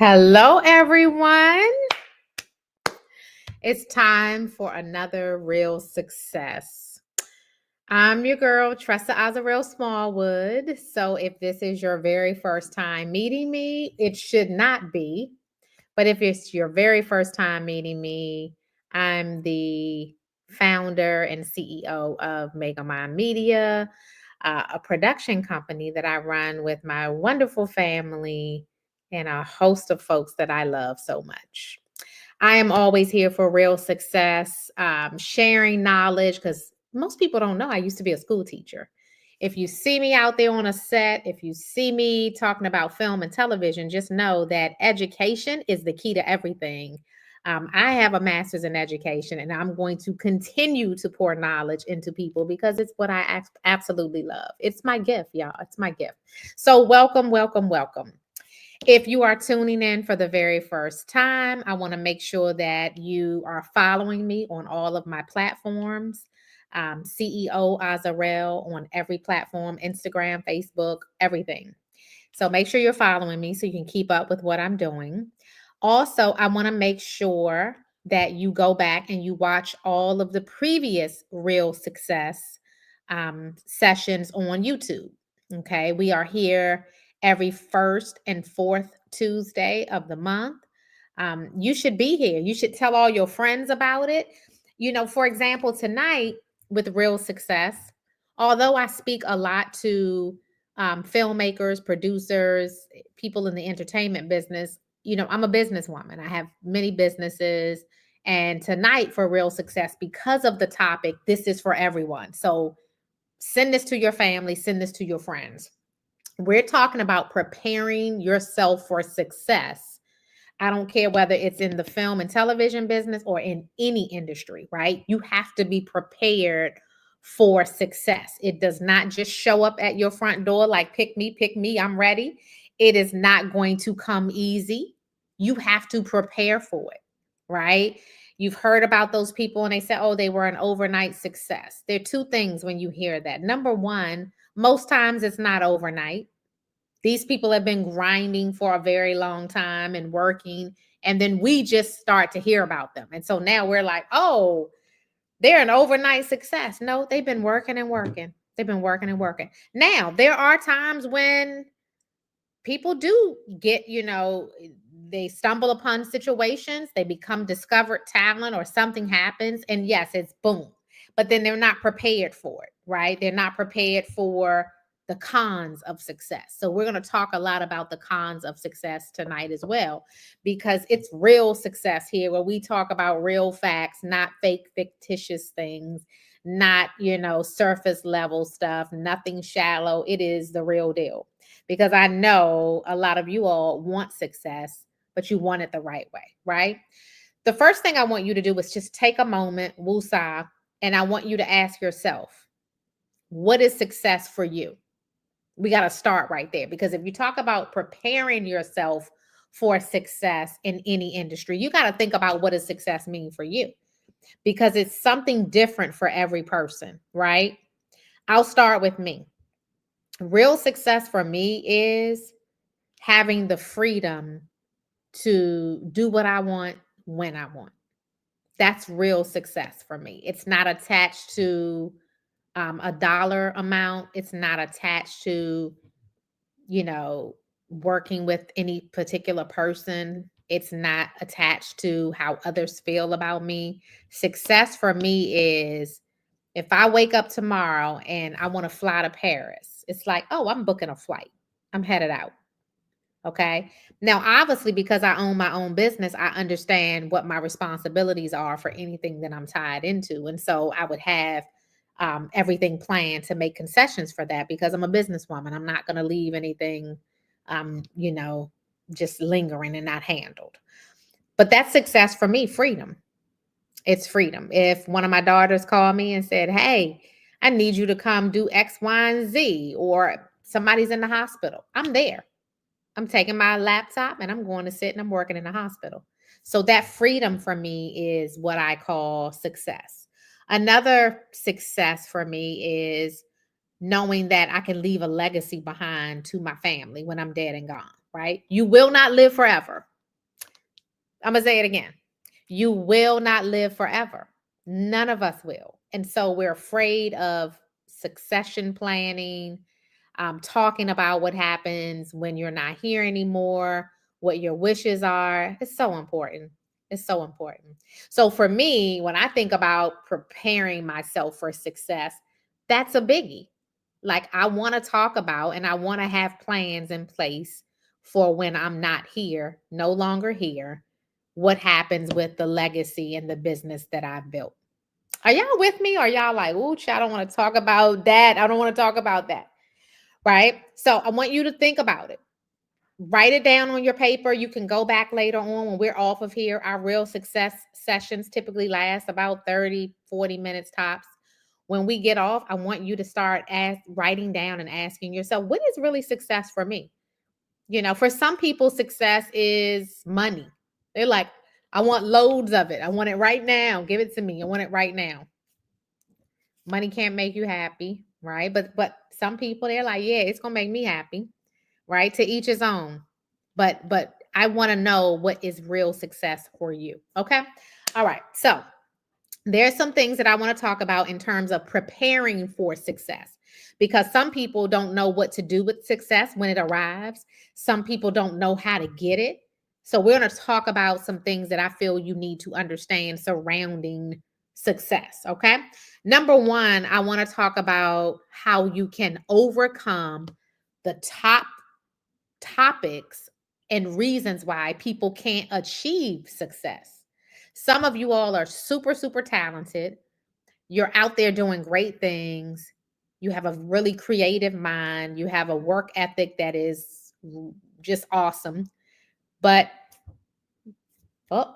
Hello, everyone. It's time for another Real Success. I'm your girl, Tressa Azarel Smallwood. So, if this is your very first time meeting me, it should not be. But if it's your very first time meeting me, I'm the founder and CEO of Megamind Media, a production company that I run with my wonderful family and a host of folks that I love so much. I am always here for real success, sharing knowledge because most people don't know I used to be a school teacher. If you see me out there on a set, if you see me talking about film and television, just know that education is the key to everything. I have a master's in education, and I'm going to continue to pour knowledge into people because it's what I absolutely love. It's my gift, y'all. It's my gift. So, welcome, welcome, welcome. If you are tuning in for the very first time, I want to make sure that you are following me on all of my platforms. CEO Azarel on every platform, Instagram, Facebook, everything. So make sure you're following me so you can keep up with what I'm doing. Also, I want to make sure that you go back and you watch all of the previous Real Success sessions on YouTube. Okay, we are here every first and fourth Tuesday of the month. You should be here. You should tell all your friends about it. For example, tonight with Real Success, although I speak a lot to filmmakers, producers, people in the entertainment business, I'm a businesswoman. I have many businesses. And tonight for Real Success, because of the topic, this is for everyone. So send this to your family, send this to your friends. We're talking about preparing yourself for success. I don't care whether it's in the film and television business or in any industry, right? You have to be prepared for success. It does not just show up at your front door like, pick me, I'm ready. It is not going to come easy. You have to prepare for it, right? You've heard about those people and they say, oh, they were an overnight success. There are two things when you hear that. Number one, most times it's not overnight. These people have been grinding for a very long time and working, and then we just start to hear about them. And so now we're like, oh, they're an overnight success. No, they've been working and working. They've been working and working. Now, there are times when people do get, they stumble upon situations, they become discovered talent or something happens, and yes, it's boom. But then they're not prepared for it, right? They're not prepared for the cons of success. So we're going to talk a lot about the cons of success tonight as well, because it's real success here where we talk about real facts, not fake, fictitious things, not, surface level stuff, nothing shallow. It is the real deal, because I know a lot of you all want success, but you want it the right way, right? The first thing I want you to do is just take a moment, woosah, and I want you to ask yourself, what is success for you? We got to start right there, because if you talk about preparing yourself for success in any industry, you got to think about what does success mean for you, because it's something different for every person, right? I'll start with me. Real success for me is having the freedom to do what I want when I want. That's real success for me. It's not attached to a dollar amount. It's not attached to, you know, working with any particular person. It's not attached to how others feel about me. Success for me is if I wake up tomorrow and I want to fly to Paris, it's like, oh, I'm booking a flight. I'm headed out. Okay. Now, obviously, because I own my own business, I understand what my responsibilities are for anything that I'm tied into. And so I would have everything planned to make concessions for that, because I'm a businesswoman. I'm not going to leave anything, um, you know, just lingering and not handled. But that's success for me, freedom. It's freedom. If one of my daughters called me and said, hey, I need you to come do X, Y, and Z, or somebody's in the hospital, I'm there. I'm taking my laptop and I'm going to sit and I'm working in the hospital. So that freedom for me is what I call success. Another success for me is knowing that I can leave a legacy behind to my family when I'm dead and gone, right? You will not live forever. I'm going to say it again. You will not live forever. None of us will. And so we're afraid of succession planning, talking about what happens when you're not here anymore, what your wishes are. It's so important. It's so important. So for me, when I think about preparing myself for success, that's a biggie. Like I want to talk about and I want to have plans in place for when I'm not here, no longer here, what happens with the legacy and the business that I've built. Are y'all with me? Or y'all like, ooh, I don't want to talk about that. I don't want to talk about that. Right? So I want you to think about it. Write it down on your paper. You can go back later on when we're off of here. Our real success sessions typically last about 30, 40 minutes tops. When we get off, I want you to start writing down and asking yourself, what is really success for me? For some people, success is money. They're like, I want loads of it. I want it right now. Give it to me. I want it right now. Money can't make you happy, right? But some people, they're like, yeah, it's gonna make me happy, right? To each his own. But I want to know what is real success for you. Okay. All right. So there's some things that I want to talk about in terms of preparing for success, because some people don't know what to do with success when it arrives. Some people don't know how to get it. So we're going to talk about some things that I feel you need to understand surrounding success. Okay. Number one, I want to talk about how you can overcome the top topics and reasons why people can't achieve success. Some of you all are super, super talented. You're out there doing great things. You have a really creative mind. You have a work ethic that is just awesome. But, oh,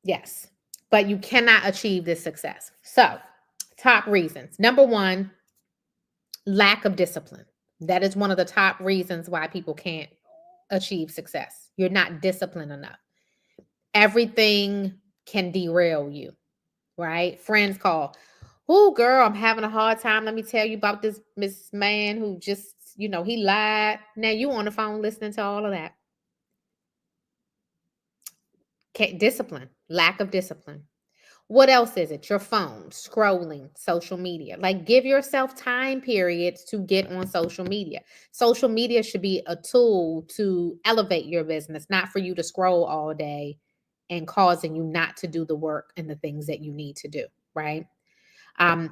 yes, but you cannot achieve this success. So, top reasons. Number one, lack of discipline. That is one of the top reasons why people can't achieve success. You're not disciplined enough. Everything can derail you, right? Friends call, oh, girl, I'm having a hard time. Let me tell you about this man who just, he lied. Now you on the phone listening to all of that. Discipline, lack of discipline. What else is it? Your phone, scrolling, social media. Like, give yourself time periods to get on social media. Social media should be a tool to elevate your business, not for you to scroll all day and causing you not to do the work and the things that you need to do, right?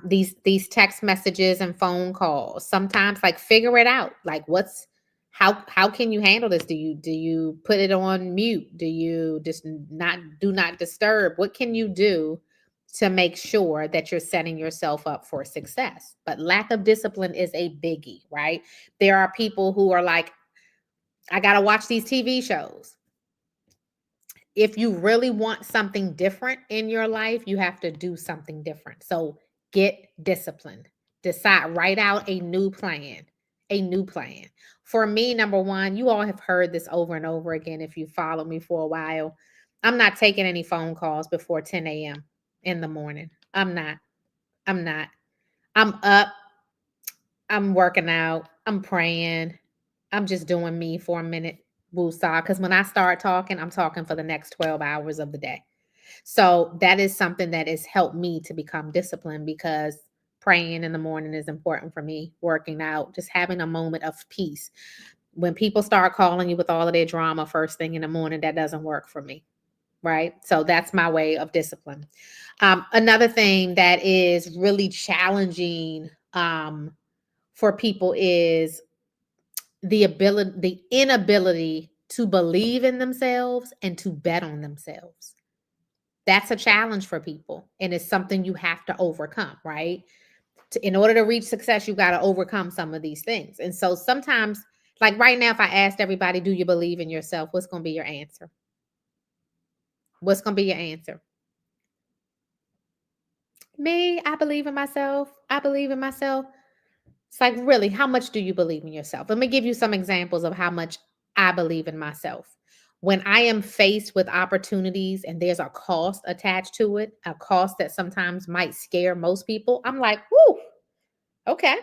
These text messages and phone calls, sometimes, like, figure it out. Like, how can you handle this? Do you put it on mute? Do you just not do not disturb? What can you do to make sure that you're setting yourself up for success? But lack of discipline is a biggie, right? There are people who are like, I got to watch these TV shows. If you really want something different in your life, you have to do something different. So get disciplined. Decide, write out a new plan. A new plan. For me, number one, you all have heard this over and over again if you follow me for a while. I'm not taking any phone calls before 10 a.m. in the morning. I'm not. I'm not. I'm up. I'm working out. I'm praying. I'm just doing me for a minute. Woosah. Because when I start talking, I'm talking for the next 12 hours of the day. So that is something that has helped me to become disciplined, because praying in the morning is important for me, working out, just having a moment of peace. When people start calling you with all of their drama first thing in the morning, that doesn't work for me. Right. So that's my way of discipline. Another thing that is really challenging for people is the inability to believe in themselves and to bet on themselves. That's a challenge for people, and it's something you have to overcome, right? In order to reach success, you got to overcome some of these things. And so sometimes, like right now, if I asked everybody, do you believe in yourself? What's going to be your answer? What's going to be your answer? Me, I believe in myself. I believe in myself. It's like, really, how much do you believe in yourself? Let me give you some examples of how much I believe in myself. When I am faced with opportunities and there's a cost attached to it, a cost that sometimes might scare most people, I'm like, whoo, okay.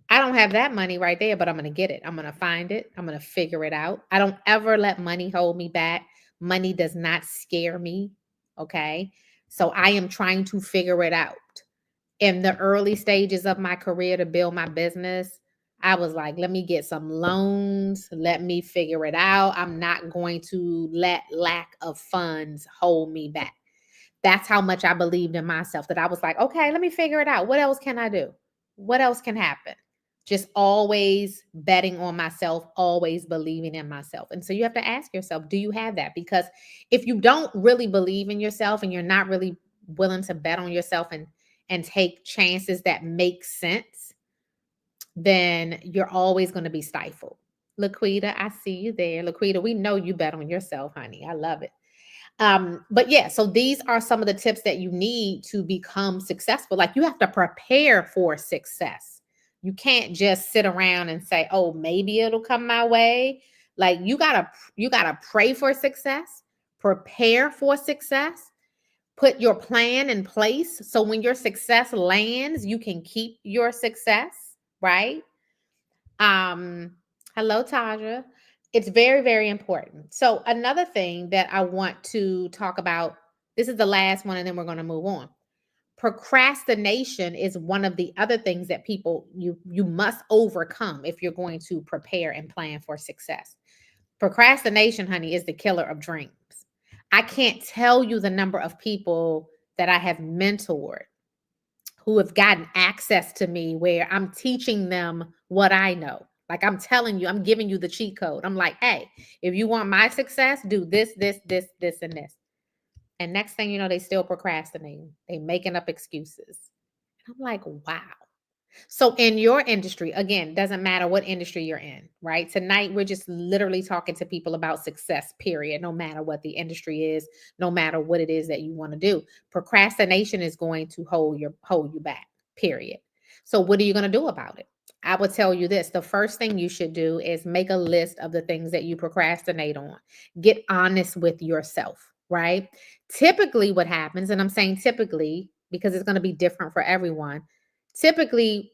I don't have that money right there, but I'm going to get it. I'm going to find it. I'm going to figure it out. I don't ever let money hold me back. Money does not scare me. Okay. So I am trying to figure it out. In the early stages of my career to build my business, I was like, let me get some loans. Let me figure it out. I'm not going to let lack of funds hold me back. That's how much I believed in myself, that I was like, okay, let me figure it out. What else can I do? What else can happen? Just always betting on myself, always believing in myself. And so you have to ask yourself, do you have that? Because if you don't really believe in yourself and you're not really willing to bet on yourself and take chances that make sense, then you're always going to be stifled. Laquita, I see you there. Laquita, we know you bet on yourself, honey. I love it. But yeah, so these are some of the tips that you need to become successful. Like, you have to prepare for success. You can't just sit around and say, "Oh, maybe it'll come my way." Like, you gotta pray for success, prepare for success, put your plan in place so when your success lands, you can keep your success, right? Um, Hello, Taja. It's very, very important. So, another thing that I want to talk about, this is the last one, and then we're going to move on. Procrastination is one of the other things that people you must overcome if you're going to prepare and plan for success. Procrastination, honey, is the killer of dreams. I can't tell you the number of people that I have mentored who have gotten access to me where I'm teaching them what I know. Like I'm telling you, I'm giving you the cheat code. I'm like, hey, if you want my success, do this, this, and this. And next thing you know, they still procrastinating. They making up excuses. I'm like, wow. So in your industry, again, doesn't matter what industry you're in, right? Tonight we're just literally talking to people about success, period, no matter what the industry is, no matter what it is that you want to do. Procrastination is going to hold you back, period. So what are you going to do about it? I would tell you this, the first thing you should do is make a list of the things that you procrastinate on. Get honest with yourself, right? Typically what happens, and I'm saying typically because it's going to be different for everyone, typically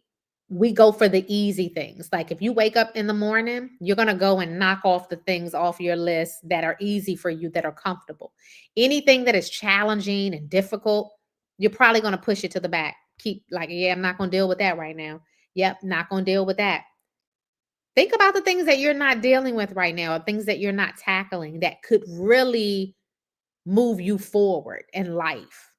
we go for the easy things. Like if you wake up in the morning, you're going to go and knock off the things off your list that are easy for you, that are comfortable. Anything that is challenging and difficult, you're probably going to push it to the back. Keep like, yeah, I'm not going to deal with that right now. Yep, not going to deal with that. Think about the things that you're not dealing with right now, or things that you're not tackling that could really move you forward in life.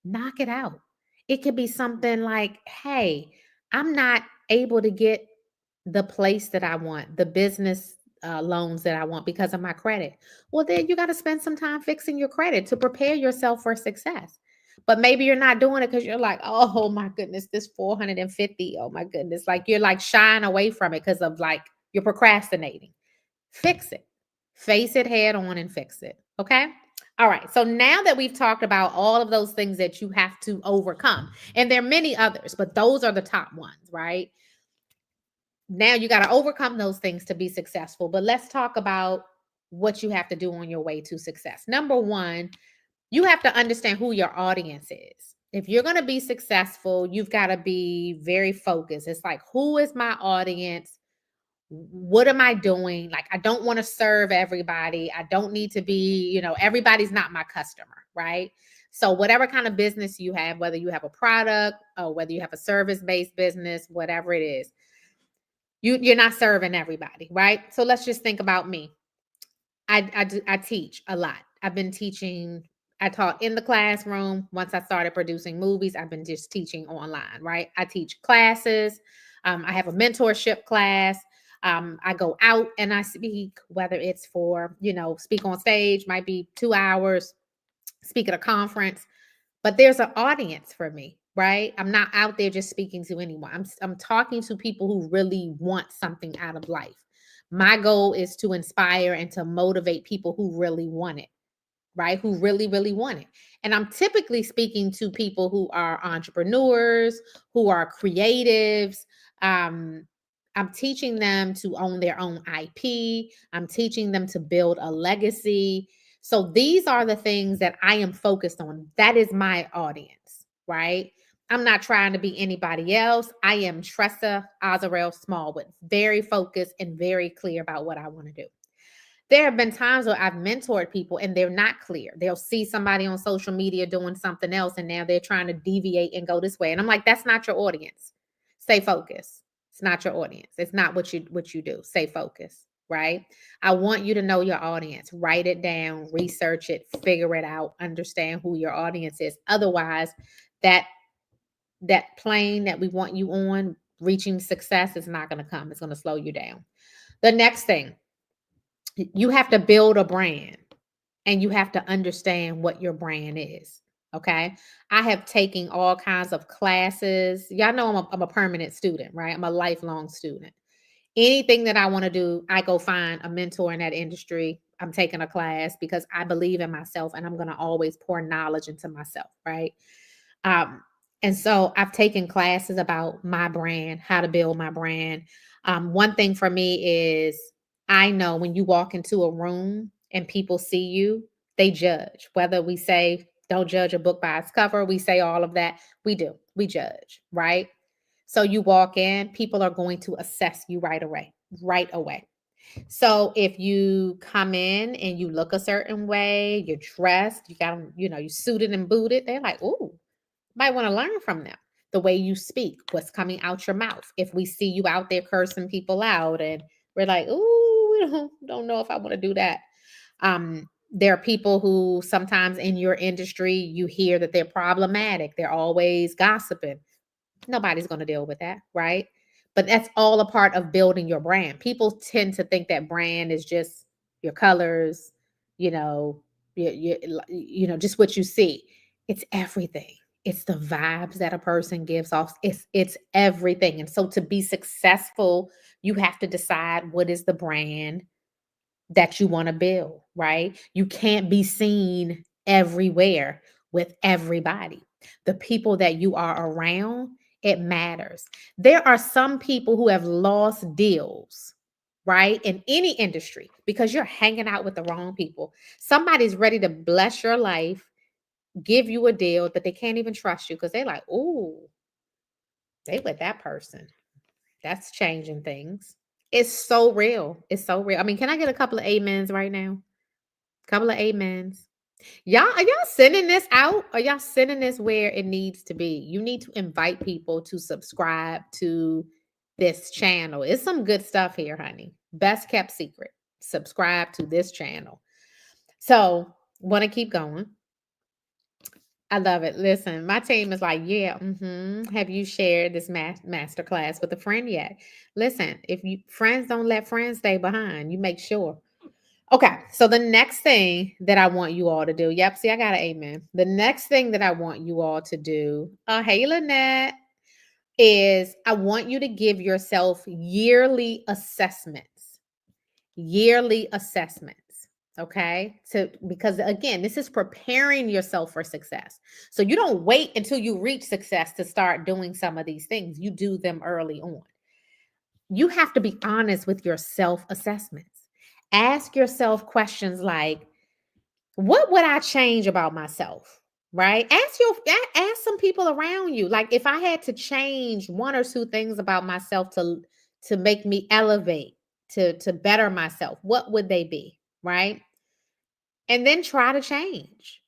Knock it out. It could be something like, hey, I'm not able to get the place that I want, the business loans that I want because of my credit. Well, then you got to spend some time fixing your credit to prepare yourself for success. But maybe you're not doing it because you're like, oh my goodness, this 450. Oh my goodness. Like you're like shying away from it because of like you're procrastinating. Fix it. Face it head on and fix it. Okay. All right. So now that we've talked about all of those things that you have to overcome, and there are many others, but those are the top ones, right? Now you got to overcome those things to be successful. But let's talk about what you have to do on your way to success. Number one, you have to understand who your audience is. If you're going to be successful, you've got to be very focused. It's like, who is my audience? What am I doing? Like, I don't want to serve everybody. I don't need to be, everybody's not my customer, right? So, whatever kind of business you have, whether you have a product or whether you have a service based business, whatever it is, you're not serving everybody, right? So, let's just think about me. I teach a lot. I've been teaching. I taught in the classroom. Once I started producing movies, I've been just teaching online, right? I teach classes. I have a mentorship class. I go out and I speak, whether it's for, speak on stage, might be 2 hours, speak at a conference, but there's an audience for me, right? I'm not out there just speaking to anyone. I'm talking to people who really want something out of life. My goal is to inspire and to motivate people who really want it, right? Who really, really want it. And I'm typically speaking to people who are entrepreneurs, who are creatives. Um, I'm teaching them to own their own IP. I'm teaching them to build a legacy. So these are the things that I am focused on. That is my audience, right? I'm not trying to be anybody else. I am Tressa Azarel Smallwood, very focused and very clear about what I want to do. There have been times where I've mentored people and they're not clear. They'll see somebody on social media doing something else and now they're trying to deviate and go this way. And I'm like, that's not your audience. Stay focused. It's not your audience. It's not what you do. Stay focused, right? I want you to know your audience. Write it down, research it, figure it out, understand who your audience is. Otherwise, that plane that we want you on, reaching success, is not going to come. It's going to slow you down. The next thing, you have to build a brand and you have to understand what your brand is. Okay. I have taken all kinds of classes. Y'all know I'm a permanent student, right? I'm a lifelong student. Anything that I want to do, I go find a mentor in that industry. I'm taking a class because I believe in myself and I'm going to always pour knowledge into myself, right? Um, and so I've taken classes about my brand, how to build my brand. One thing for me is I know when you walk into a room and people see you, they judge. Whether we say, don't judge a book by its cover, we say all of that. We do. We judge, right? So you walk in, people are going to assess you right away, right away. So if you come in and you look a certain way, you're dressed, you got, you suited and booted, they're like, ooh, might want to learn from them. The way you speak, what's coming out your mouth. If we see you out there cursing people out and we're like, ooh, don't know if I want to do that. There are people who sometimes in your industry, you hear that they're problematic. They're always gossiping. Nobody's going to deal with that, right? But that's all a part of building your brand. People tend to think that brand is just your colors, you know, just what you see. It's everything. It's the vibes that a person gives off. It's everything. And so to be successful, you have to decide what is the brand that you want to build, right? You can't be seen everywhere with everybody. The people that you are around, it matters. There are some people who have lost deals, right? In any industry because you're hanging out with the wrong people. Somebody's ready to bless your life, give you a deal, but they can't even trust you because they're like, "Ooh, they with that person. That's changing things." It's so real. It's so real. I mean, can I get a couple of amens right now? Couple of amens. Y'all, are y'all sending this out? Are y'all sending this where it needs to be? You need to invite people to subscribe to this channel. It's some good stuff here, honey. Best kept secret. Subscribe to this channel. So, want to keep going. I love it. Listen, my team is like, yeah, have you shared this masterclass with a friend yet? Listen, if you friends don't let friends stay behind, you make sure. Okay, so the next thing that I want you all to do, yep, see, I got an amen. The next thing that I want you all to do, hey, Lynette, is I want you to give yourself yearly assessments. Yearly assessments. Okay, so because again, this is preparing yourself for success. So you don't wait until you reach success to start doing some of these things. You do them early on. You have to be honest with your self assessments. Ask yourself questions like, what would I change about myself? Right? Ask some people around you. Like if I had to change one or two things about myself to make me elevate, to better myself, what would they be? Right? And then try to change.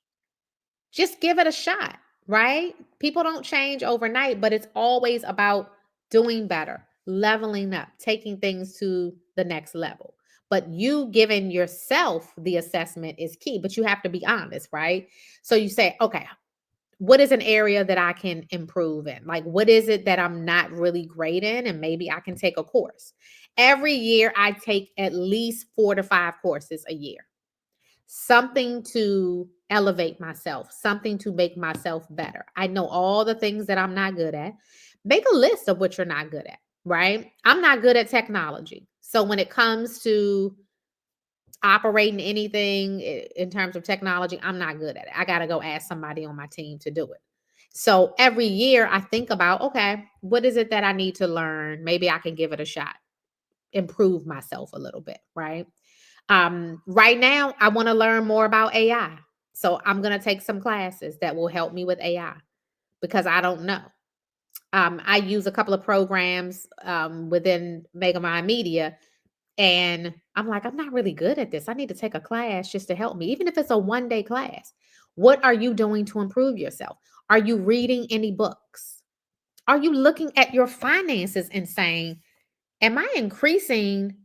Just give it a shot, right? People don't change overnight, but it's always about doing better, leveling up, taking things to the next level. But you giving yourself the assessment is key, but you have to be honest, right? So you say, okay, what is an area that I can improve in? Like, what is it that I'm not really great in? And maybe I can take a course. Every year, I take at least 4 to 5 courses a year, something to elevate myself, something to make myself better. I know all the things that I'm not good at. Make a list of what you're not good at, right? I'm not good at technology. So when it comes to operating anything in terms of technology, I'm not good at it. I got to go ask somebody on my team to do it. So every year I think about, okay, what is it that I need to learn? Maybe I can give it a shot, improve myself a little bit, right? Right now, I want to learn more about AI. So I'm going to take some classes that will help me with AI because I don't know. I use a couple of programs within Megamind Media, and I'm like, I'm not really good at this. I need to take a class just to help me, even if it's a 1 day class. What are you doing to improve yourself? Are you reading any books? Are you looking at your finances and saying, am I increasing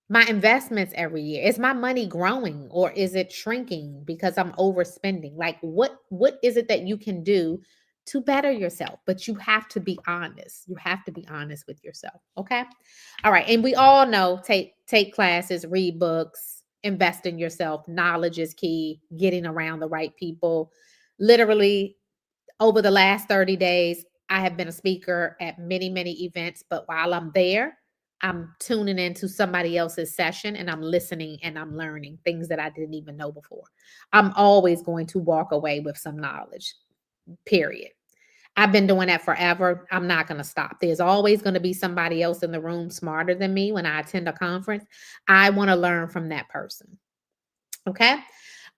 my investments every year? Is my money growing or is it shrinking because I'm overspending? Like what is it that you can do to better yourself? But you have to be honest. You have to be honest with yourself. Okay? All right. And we all know take classes, read books, invest in yourself. Knowledge is key, getting around the right people. Literally over the last 30 days, I have been a speaker at many, many events, but while I'm there, I'm tuning into somebody else's session and I'm listening and I'm learning things that I didn't even know before. I'm always going to walk away with some knowledge, period. I've been doing that forever. I'm not going to stop. There's always going to be somebody else in the room smarter than me when I attend a conference. I want to learn from that person. Okay.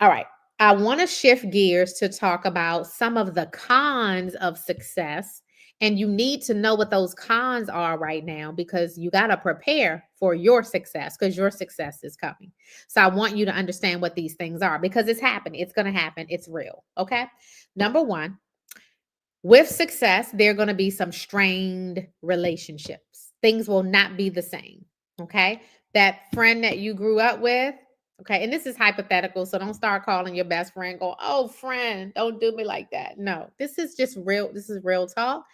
All right. I want to shift gears to talk about some of the cons of success. And you need to know what those cons are right now because you got to prepare for your success because your success is coming. So I want you to understand what these things are because it's happening. It's going to happen. It's real. Okay. Number one, with success, there are going to be some strained relationships. Things will not be the same. Okay. that friend that you grew up with. Okay. And this is hypothetical. So don't start calling your best friend, go, oh, friend, don't do me like that. No, this is just real. This is real talk.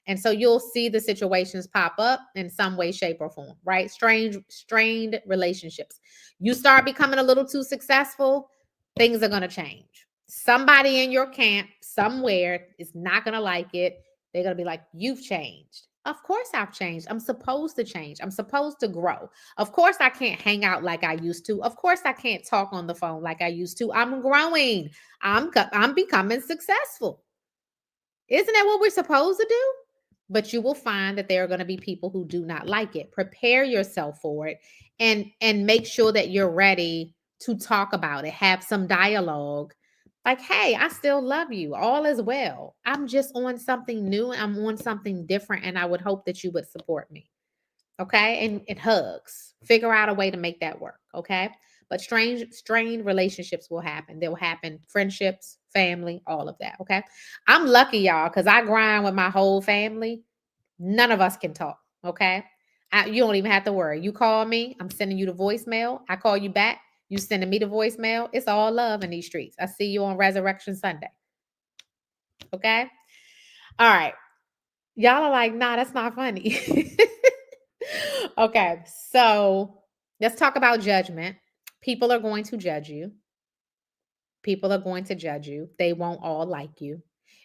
And so you'll see the situations pop up in some way, shape, or form, right? Strained relationships. You start becoming a little too successful, things are going to change. Somebody in your camp somewhere is not going to like it. They're going to be like, you've changed. Of course I've changed. I'm supposed to change. I'm supposed to grow. Of course I can't hang out like I used to. Of course I can't talk on the phone like I used to. I'm growing. I'm becoming successful. Isn't that what we're supposed to do? But you will find that there are going to be people who do not like it. Prepare yourself for it and make sure that you're ready to talk about it. Have some dialogue. Like, hey, I still love you. All is well. I'm just on something new. I'm on something different. And I would hope that you would support me. Okay. And hugs. Figure out a way to make that work. Okay. But strained relationships will happen. They'll happen. Friendships, family, all of that. Okay. I'm lucky, y'all, because I grind with my whole family. None of us can talk. Okay. You don't even have to worry. You call me, I'm sending you the voicemail. I call you back. You sending me the voicemail. It's all love in these streets. I see you on Resurrection Sunday. Okay. All right. Y'all are like, nah, that's not funny. Okay. So let's talk about judgment. People are going to judge you. People are going to judge you. They won't all like you.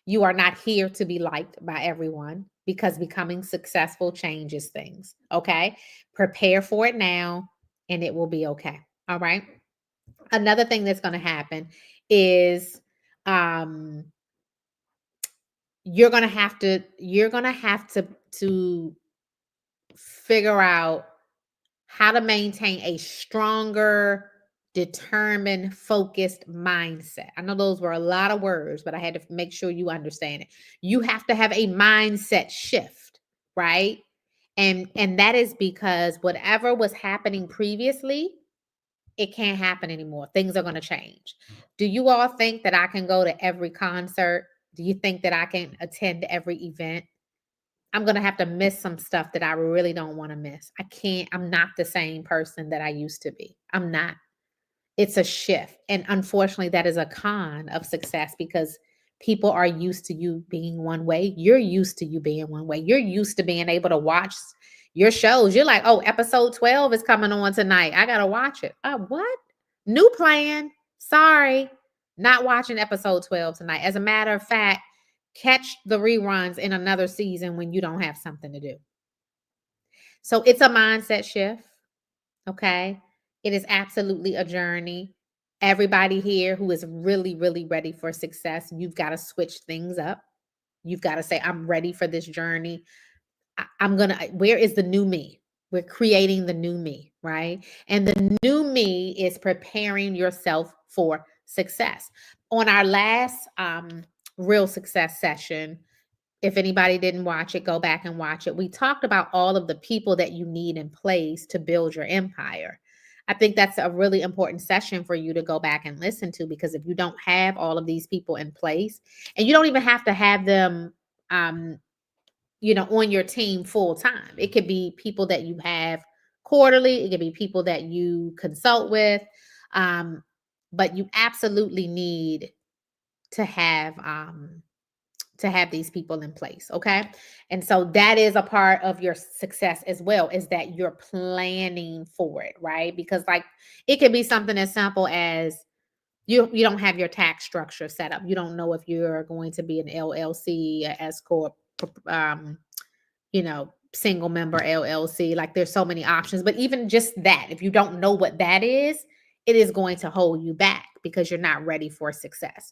You are not here to be liked by everyone because becoming successful changes things. Okay. Prepare for it now and it will be okay. All right. Another thing that's going to happen is um you're going to have to figure out how to maintain a stronger, determined, focused mindset. I know those were a lot of words, but I had to make sure you understand it. You have to have a mindset shift, right? And that is because whatever was happening previously, it can't happen anymore. Things are going to change. Do you all think that I can go to every concert? Do you think that I can attend every event? I'm going to have to miss some stuff that I really don't want to miss. I can't, I'm not the same person that I used to be. I'm not. It's a shift. And unfortunately, that is a con of success because people are used to you being one way. You're used to you being one way. You're used to being able to watch your shows. You're like, oh, episode 12 is coming on tonight. I got to watch it. What? New plan. Sorry. Not watching episode 12 tonight. As a matter of fact, catch the reruns in another season when you don't have something to do. So it's a mindset shift. Okay. It is absolutely a journey. Everybody here who is really, really ready for success, you've got to switch things up. You've got to say, I'm ready for this journey. Where is the new me? We're creating the new me, right? And the new me is preparing yourself for success. On our last real success session, if anybody didn't watch it, go back and watch it. We talked about all of the people that you need in place to build your empire. I think that's a really important session for you to go back and listen to because if you don't have all of these people in place, and you don't even have to have them on your team full time. It could be people that you have quarterly, it could be people that you consult with. But you absolutely need to have these people in place. Okay. And so that is a part of your success as well, is that you're planning for it, right? Because like it could be something as simple as you don't have your tax structure set up. You don't know if you're going to be an LLC, a S corp, single member LLC. Like there's so many options, but even just that, if you don't know what that is, it is going to hold you back because you're not ready for success.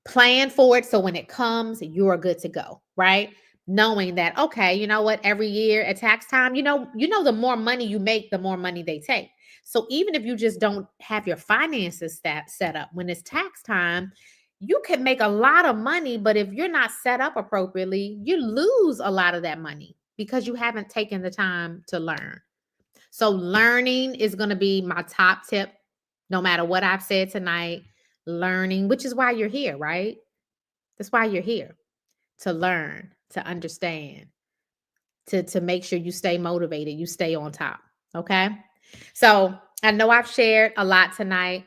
Plan for it so when it comes, you're good to go, right? Knowing that, okay, you know what, every year at tax time, the more money you make, the more money they take. So even if you just don't have your finances set up, when it's tax time, you can make a lot of money, but if you're not set up appropriately, you lose a lot of that money because you haven't taken the time to learn. So learning is going to be my top tip, no matter what I've said tonight. Learning, which is why you're here, right? That's why you're here, to learn, to understand, to make sure you stay motivated, you stay on top. Okay. So I know I've shared a lot tonight.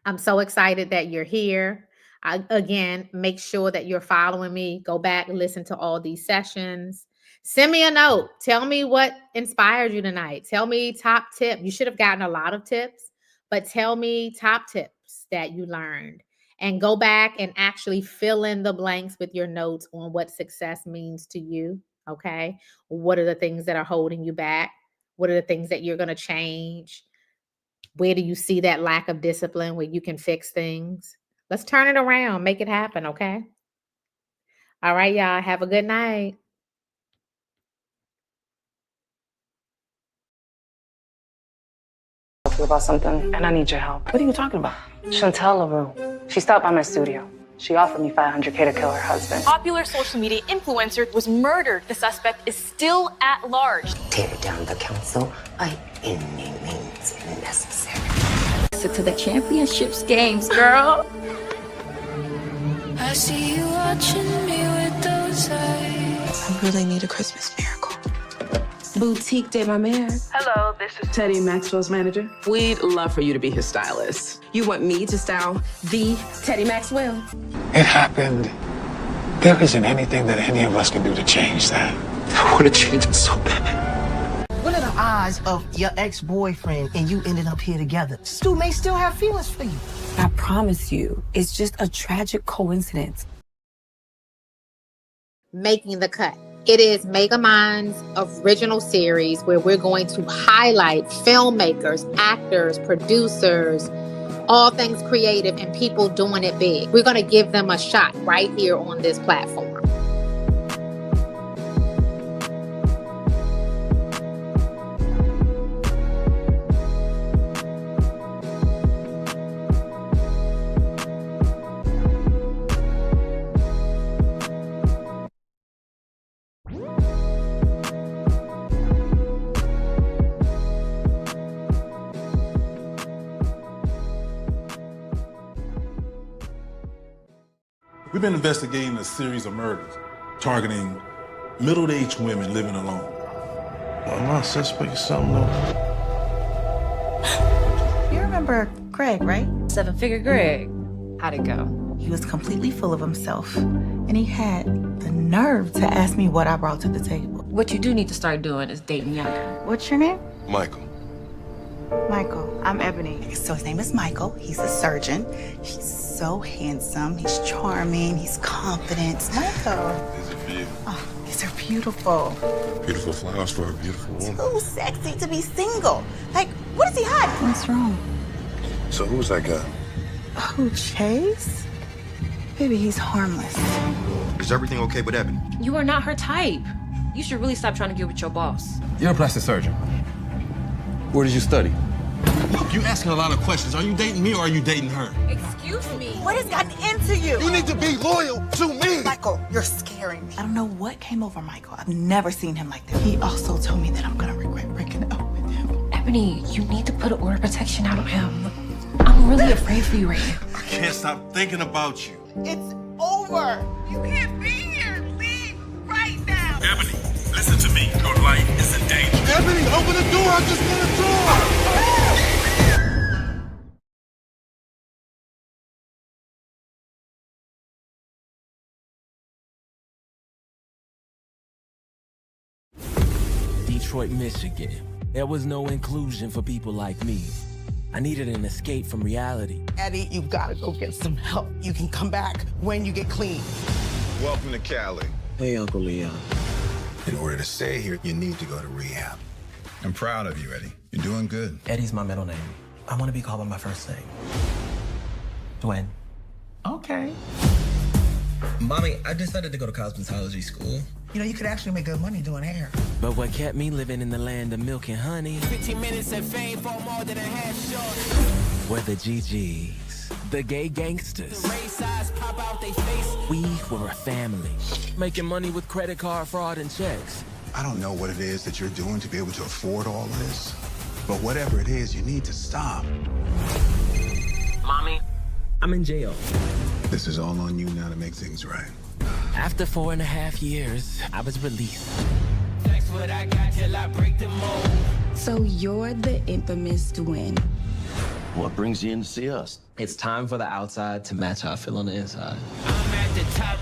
I'm so excited that you're here. Again, make sure that you're following me. Go back and listen to all these sessions. Send me a note. Tell me what inspired you tonight. Tell me top tip. You should have gotten a lot of tips, but tell me top tips that you learned. And go back and actually fill in the blanks with your notes on what success means to you. Okay. What are the things that are holding you back? What are the things that you're going to change? Where do you see that lack of discipline where you can fix things? Let's turn it around, make it happen, okay? All right, y'all. Have a good night. About something, and I need your help. What are you talking about? Chantel LaRue. She stopped by my studio. She offered me $500K to kill her husband. Popular social media influencer was murdered. The suspect is still at large. Tear down the council by any means necessary. To the championships games, girl. I see you watching me with those eyes. I really need a Christmas miracle. Boutique de ma mère. Hello, this is Teddy Maxwell's manager. We'd love for you to be his stylist. You want me to style the Teddy Maxwell? It happened. There isn't anything that any of us can do to change that. I want to change it so bad. What are the odds of your ex-boyfriend and you ending up here together? Stu may still have feelings for you. I promise you, it's just a tragic coincidence. Making the Cut. It is Megamind's original series where we're going to highlight filmmakers, actors, producers, all things creative, and people doing it big. We're going to give them a shot right here on this platform. We've been investigating a series of murders targeting middle-aged women living alone. Well, my suspect is something though. You remember Greg, right? Seven-figure Greg. How'd it go? He was completely full of himself, and he had the nerve to ask me what I brought to the table. What you do need to start doing is dating younger. What's your name? Michael. Michael. I'm Ebony. So his name is Michael. He's a surgeon. He's so handsome. He's charming. He's confident. Michael. Is it for you? Oh, these are beautiful. Beautiful flowers for a beautiful woman. Too sexy to be single. Like, what is he hiding? What's wrong? So who's that guy? Oh, Chase? Baby, he's harmless. Is everything okay with Ebony? You are not her type. You should really stop trying to get with your boss. You're a plastic surgeon. Where did you study? Look, you asking a lot of questions. Are you dating me or are you dating her? Excuse me. What has gotten into you? You need to be loyal to me! Michael, you're scaring me. I don't know what came over Michael. I've never seen him like this. He also told me that I'm gonna regret breaking up with him. Ebony, you need to put an order of protection out on him. I'm really afraid for you right now. I can't stop thinking about you. It's over. You can't be here. Leave right now. Ebony, listen to me. Your life is in danger. Ebony, open the door! I just want a door! Detroit, Michigan. There was no inclusion for people like me. I needed an escape from reality. Eddie, you gotta go get some help. You can come back when you get clean. Welcome to Cali. Hey, Uncle Leon. In order to stay here, you need to go to rehab. I'm proud of you, Eddie. You're doing good. Eddie's my middle name. I want to be called by my first name. Dwayne. Okay. Mommy, I decided to go to cosmetology school. You know, you could actually make good money doing hair. But what kept me living in the land of milk and honey 15 minutes of fame for more than a half shot. were the GGs, the gay gangsters. Race eyes pop out they face. We were a family, making money with credit card fraud and checks. I don't know what it is that you're doing to be able to afford all this, but whatever it is, you need to stop. Mommy, I'm in jail. This is all on you now to make things right. After 4.5 years, I was released. That's what I got till I break the mold. So you're the infamous twin. What brings you in to see us? It's time for the outside to match how I feel on the inside. I'm at the top.